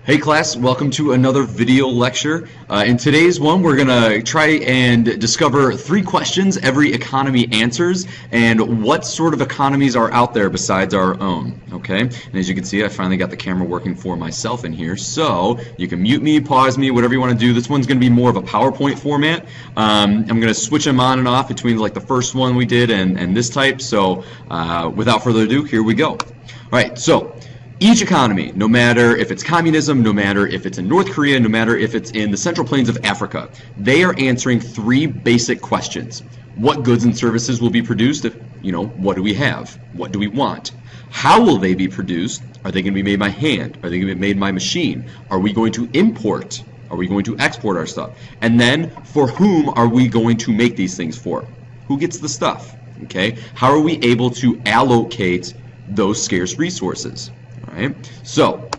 Hey class, welcome to another video lecture. In today's one, we're going to try and discover 3 questions every economy answers and what sort of economies are out there besides our own. Okay, and as you can see, I finally got the camera working for myself in here, so you can mute me, pause me, whatever you want to do. This one's going to be more of a PowerPoint format. I'm going to switch them on and off between like the first one we did and this type, so without further ado, here we go. All right, so each economy, no matter if it's communism, no matter if it's in North Korea, no matter if it's in the Central Plains of Africa, they are answering 3 basic questions. What goods and services will be produced? What do we have? What do we want? How will they be produced? Are they going to be made by hand? Are they going to be made by machine? Are we going to import? Are we going to export our stuff? And then, for whom are we going to make these things for? Who gets the stuff? Okay? How are we able to allocate those scarce resources? Right? So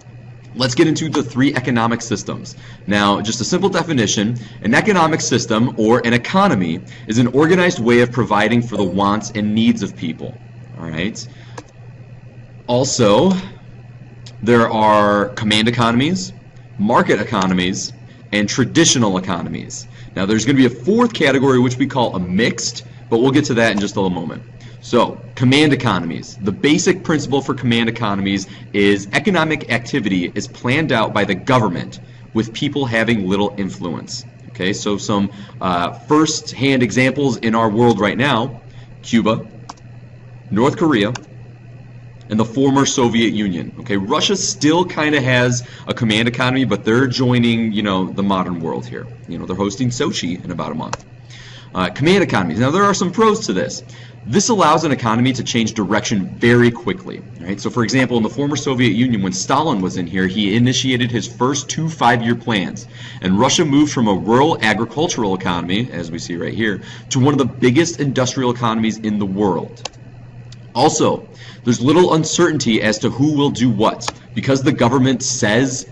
let's get into the 3 economic systems. Now, just a simple definition, an economic system or an economy is an organized way of providing for the wants and needs of people. All right. Also, there are command economies, market economies, and traditional economies. Now, there's going to be a 4th category which we call a mixed, but we'll get to that in just a little moment. So, command economies. The basic principle for command economies is economic activity is planned out by the government with people having little influence. Okay, so some first-hand examples in our world right now: Cuba, North Korea, and the former Soviet Union. Okay, Russia still kind of has a command economy, but they're joining, the modern world here. They're hosting Sochi in about a month. Command economies. Now, there are some pros to this. This allows an economy to change direction very quickly. Right? So, for example, in the former Soviet Union, when Stalin was in here, he initiated his first 2 5-year plans. And Russia moved from a rural agricultural economy, as we see right here, to one of the biggest industrial economies in the world. Also, there's little uncertainty as to who will do what. Because the government says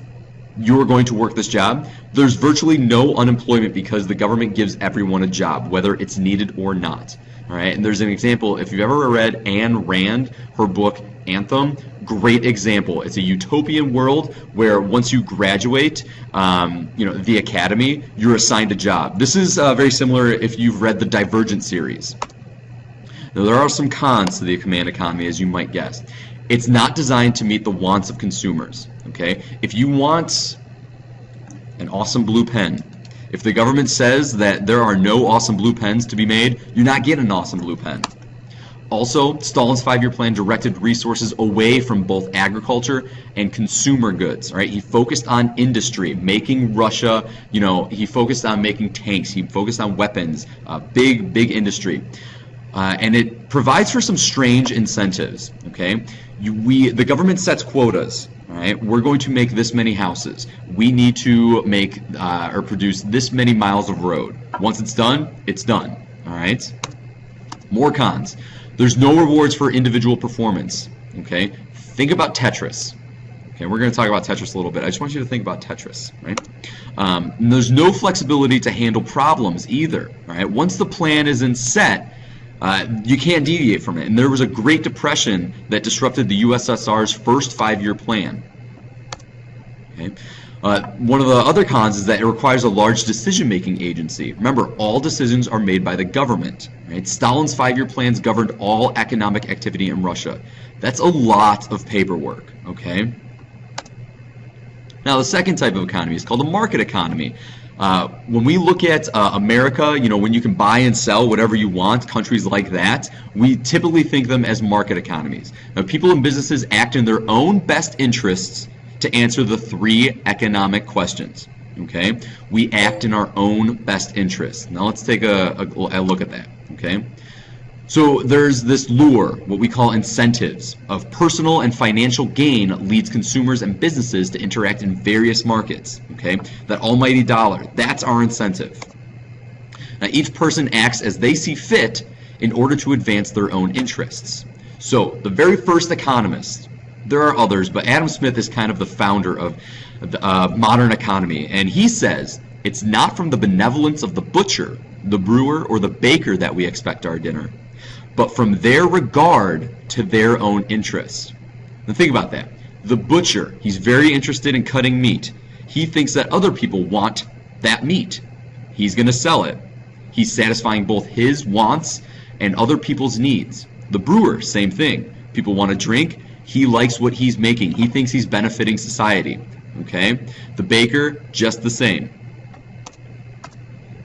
you're going to work this job, there's virtually no unemployment because the government gives everyone a job, whether it's needed or not. All right, and there's an example. If you've ever read Ayn Rand, her book Anthem, great example. It's a utopian world where once you graduate, the academy, you're assigned a job. This is very similar if you've read the Divergent series. Now, there are some cons to the command economy, as you might guess. It's not designed to meet the wants of consumers. Okay, if you want an awesome blue pen, if the government says that there are no awesome blue pens to be made, you're not getting an awesome blue pen. Also, Stalin's 5-year plan directed resources away from both agriculture and consumer goods. Right? He focused on industry, making Russia, he focused on making tanks, he focused on weapons, big industry. And it provides for some strange incentives. Okay, the government sets quotas. All right, we're going to make this many houses. We need to make or produce this many miles of road. Once it's done, it's done. All right. More cons. There's no rewards for individual performance. Okay, think about Tetris. Okay, we're going to talk about Tetris a little bit. I just want you to think about Tetris, right? And there's no flexibility to handle problems either. All right, once the plan is in set, you can't deviate from it. And there was a Great Depression that disrupted the USSR's first 5-year plan. Okay. One of the other cons is that it requires a large decision-making agency. Remember, all decisions are made by the government. Right? Stalin's 5-year plans governed all economic activity in Russia. That's a lot of paperwork. Okay. Now, the second type of economy is called a market economy. When we look at America, when you can buy and sell whatever you want, countries like that, we typically think of them as market economies. Now, people and businesses act in their own best interests to answer the 3 economic questions. Okay, we act in our own best interests. Now, let's take a look at that. Okay. So there's this lure, what we call incentives, of personal and financial gain leads consumers and businesses to interact in various markets. Okay, that almighty dollar, that's our incentive. Now, each person acts as they see fit in order to advance their own interests. So the very first economist, there are others, but Adam Smith is kind of the founder of the modern economy, and he says, it's not from the benevolence of the butcher, the brewer, or the baker that we expect our dinner, but from their regard to their own interests. Now think about that. The butcher, he's very interested in cutting meat. He thinks that other people want that meat. He's going to sell it. He's satisfying both his wants and other people's needs. The brewer, same thing. People want to drink. He likes what he's making. He thinks he's benefiting society. Okay? The baker, just the same.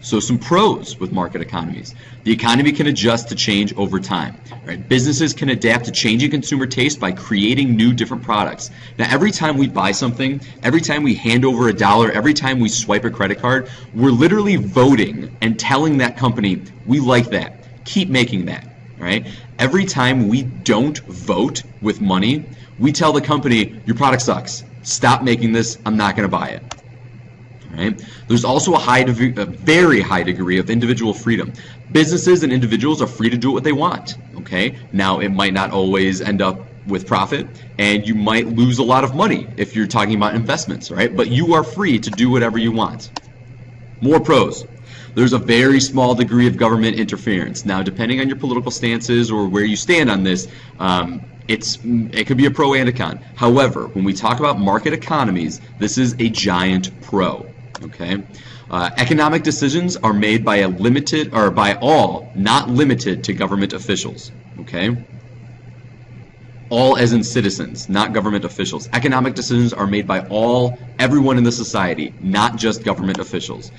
So some pros with market economies. The economy can adjust to change over time. Right? Businesses can adapt to changing consumer taste by creating new different products. Now every time we buy something, every time we hand over $1, every time we swipe a credit card, we're literally voting and telling that company, we like that. Keep making that. Right? Every time we don't vote with money, we tell the company, your product sucks. Stop making this. I'm not going to buy it. Right? There's also a very high degree of individual freedom. Businesses and individuals are free to do what they want. Okay? Now, it might not always end up with profit, and you might lose a lot of money if you're talking about investments, right? But you are free to do whatever you want. More pros. There's a very small degree of government interference. Now, depending on your political stances or where you stand on this, it could be a pro and a con. However, when we talk about market economies, this is a giant pro. Okay, economic decisions are made by all, not limited to government officials. Okay, all as in citizens, not government officials. Economic decisions are made by everyone in the society, not just government officials.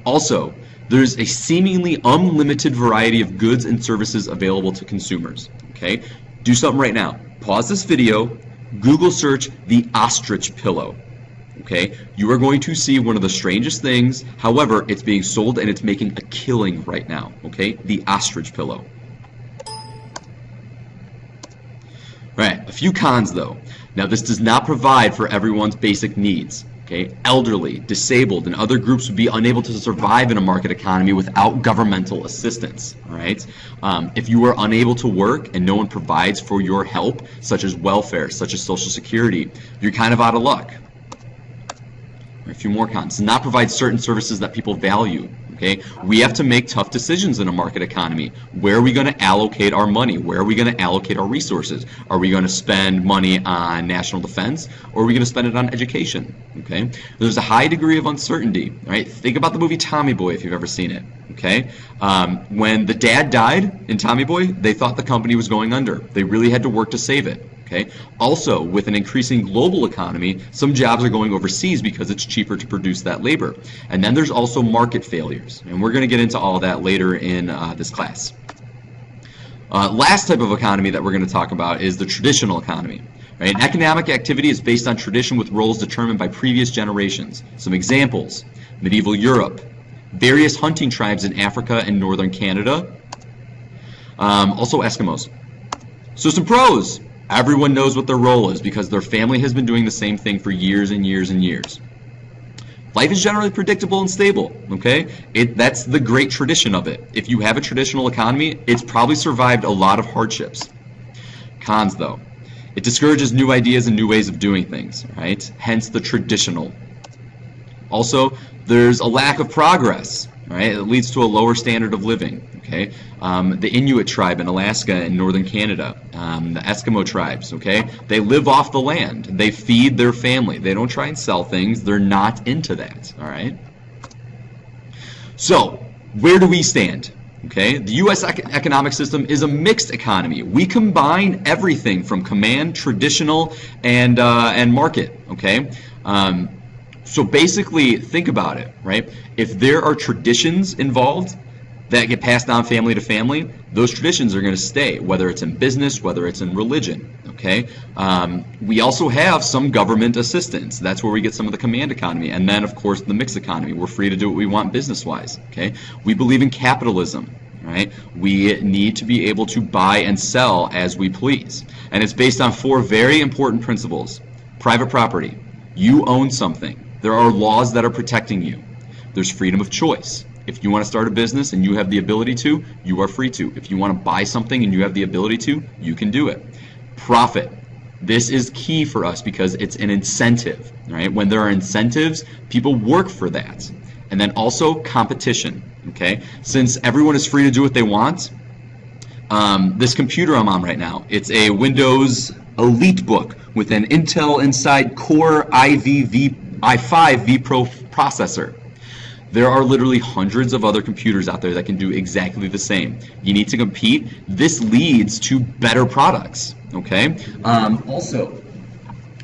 Also, there's a seemingly unlimited variety of goods and services available to consumers. Okay, do something right now. Pause this video, Google search the ostrich pillow. Okay, you are going to see one of the strangest things. However, it's being sold and it's making a killing right now. Okay, the ostrich pillow. Right, a few cons though. Now, this does not provide for everyone's basic needs. Okay, elderly, disabled, and other groups would be unable to survive in a market economy without governmental assistance. All right, if you are unable to work and no one provides for your help, such as welfare, such as Social Security, you're kind of out of luck. A few more cons. Does not provide certain services that people value. Okay, we have to make tough decisions in a market economy. Where are we going to allocate our money? Where are we going to allocate our resources? Are we going to spend money on national defense, or are we going to spend it on education? Okay, there's a high degree of uncertainty. Right? Think about the movie Tommy Boy if you've ever seen it. Okay, when the dad died in Tommy Boy, they thought the company was going under. They really had to work to save it. Okay. Also, with an increasing global economy, some jobs are going overseas because it's cheaper to produce that labor. And then there's also market failures, and we're going to get into all of that later in this class. Last type of economy that we're going to talk about is the traditional economy. Right? An economic activity is based on tradition with roles determined by previous generations. Some examples: medieval Europe, various hunting tribes in Africa and northern Canada, also Eskimos. So some pros. Everyone knows what their role is because their family has been doing the same thing for years and years and years. Life is generally predictable and stable, okay? That's the great tradition of it. If you have a traditional economy, it's probably survived a lot of hardships. Cons, though. It discourages new ideas and new ways of doing things, right? Hence the traditional. Also, there's a lack of progress, right? It leads to a lower standard of living, okay? The Inuit tribe in Alaska and northern Canada, the Eskimo tribes, okay? They live off the land. They feed their family. They don't try and sell things. They're not into that, all right? So, where do we stand? Okay, the U.S. economic system is a mixed economy. We combine everything from command, traditional, and market, okay? So basically, think about it, right? If there are traditions involved that get passed down family to family, those traditions are going to stay, whether it's in business, whether it's in religion, okay? We also have some government assistance. That's where we get some of the command economy. And then, of course, the mixed economy. We're free to do what we want business-wise, okay? We believe in capitalism, right? We need to be able to buy and sell as we please. And it's based on 4 very important principles. Private property. You own something. There are laws that are protecting you. There's freedom of choice. If you want to start a business and you have the ability to, you are free to. If you want to buy something and you have the ability to, you can do it. Profit. This is key for us because it's an incentive, right? When there are incentives, people work for that. And then also competition, okay? Since everyone is free to do what they want, this computer I'm on right now, it's a Windows EliteBook with an Intel Inside Core i5 vPro processor. There are literally hundreds of other computers out there that can do exactly the same. You need to compete. This leads to better products, okay? Also,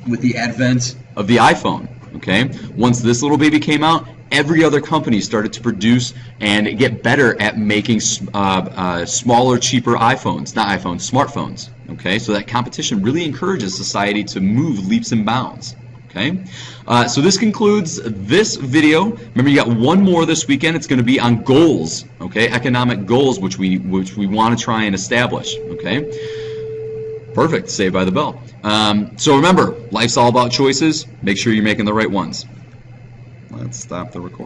with the advent of the iPhone, okay? Once this little baby came out, every other company started to produce and get better at making smaller, cheaper smartphones, okay? So that competition really encourages society to move leaps and bounds. Okay, so this concludes this video. Remember, you got one more this weekend. It's going to be on goals, okay, economic goals, which we want to try and establish. Okay, perfect. Saved by the bell. So remember, life's all about choices. Make sure you're making the right ones. Let's stop the recording.